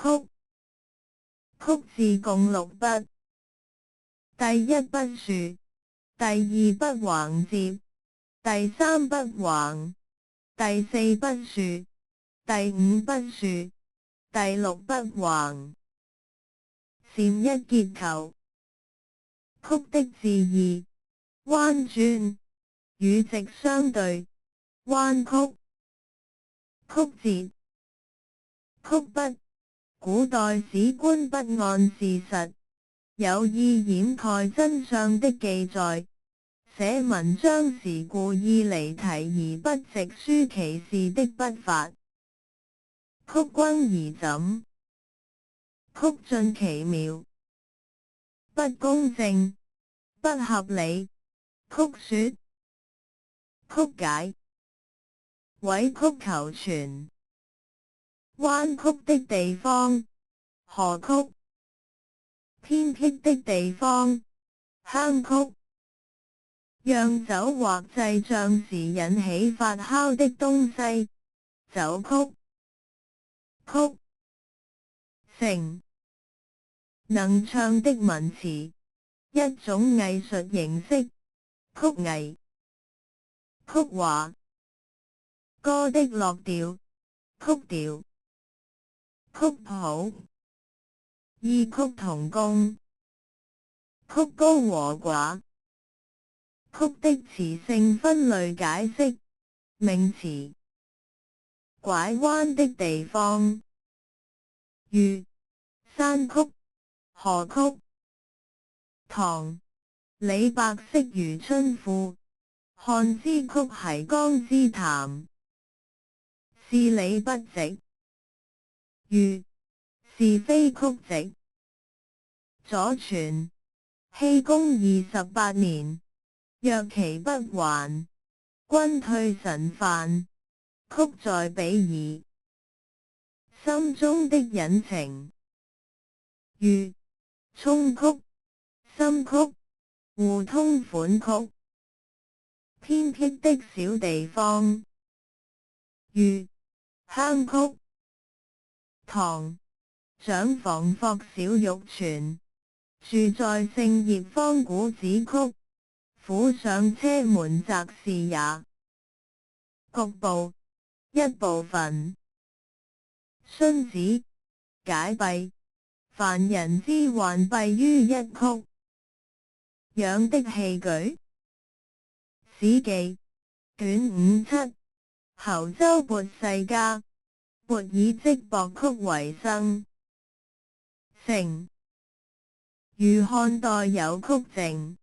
曲，曲字共6筆。第一筆豎，第二筆橫接，第三筆橫，第四筆豎，第五筆豎，第六筆橫。禪一結構。曲的字義：彎轉，與直相對，彎曲。曲折。曲筆，古代史官不按事實，有意掩蓋真相的記載，寫文章時故意離題而不直抒其事的筆法。曲肱而枕，曲盡其妙，不公正，不合理。曲說，曲解，委曲求全。彎曲的地方，河曲；偏僻的地方，鄉曲。釀酒或製醬時引起發酵的東西，酒曲。曲，成，能唱的文詞，一種藝術形式，曲藝。曲華，歌的落調，曲調。曲譜，異曲同工。曲高和寡。曲的詞性分類解釋，名詞。拐彎的地方，豫，山曲，河曲。唐，李白釋漁春賦，漢之曲繫江之談。事理不直，豫，是非曲直。左傳，熙公28年，若其不還，君退臣犯，曲在彼矣。心中的隱情，豫，衷曲，心曲，互通款曲。偏僻的小地方，豫，鄉曲。唐，長房霍小玉泉，住在聖葉方古子曲，府上車門擇士也。局部，一部分。荀子，解蔽，凡人之患蔽於一曲。養的器具。史記，卷57，侯周勃世家，勃以織帛曲為生。成，虞漢代有曲證。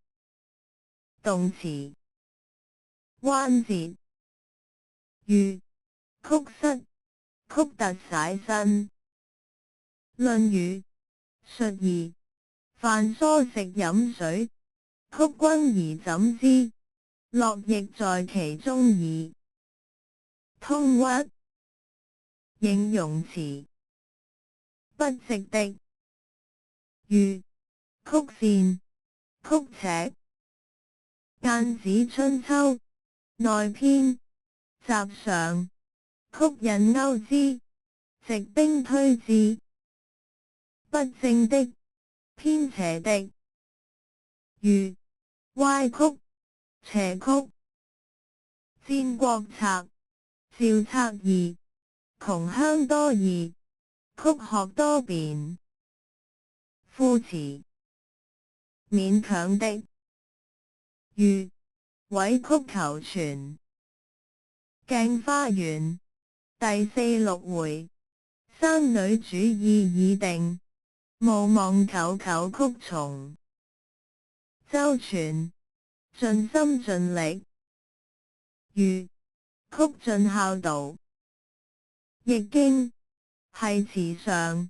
動詞，彎折。喻，曲膝，曲突徙伸。論語，述而，飯疏食飲水，曲肱而枕之，樂亦在其中矣。通屈。形容詞，不直的。豫，曲線，曲尺。晏子春秋，內篇，集上，曲引勾之，直兵推至。不正的，偏斜的。豫，歪曲，斜曲。戰國策，趙策二，窮鄉多異，曲學多變。副詞，勉強的。豫，委曲求全。鏡花緣，第46回，生女主意已定，務望舅舅曲從。周全，盡心盡力。豫，曲盡孝道。易經，繫辭上，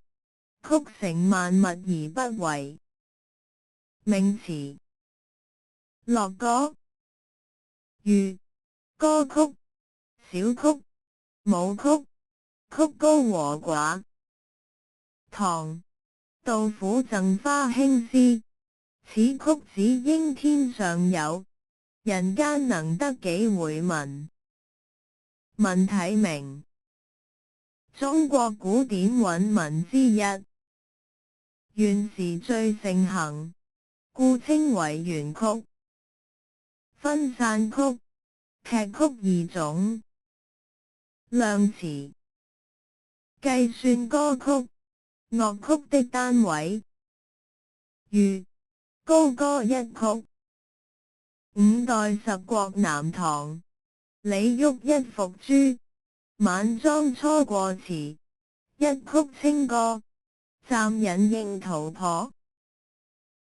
曲成萬物而不為。名詞，樂歌。豫，歌曲，小曲，舞曲，曲高和寡。唐，杜甫贈花卿詩，此曲只應天上有，人間能得幾回聞。文體名，中國古典韻文之一。元時最盛行，故稱為元曲。分散曲、劇曲二種。量詞。計算歌曲、樂曲的單位。如高歌一曲。五代十國南唐，李煜一伏誅，晚裝初過詞，一曲清歌，暫引應荼破。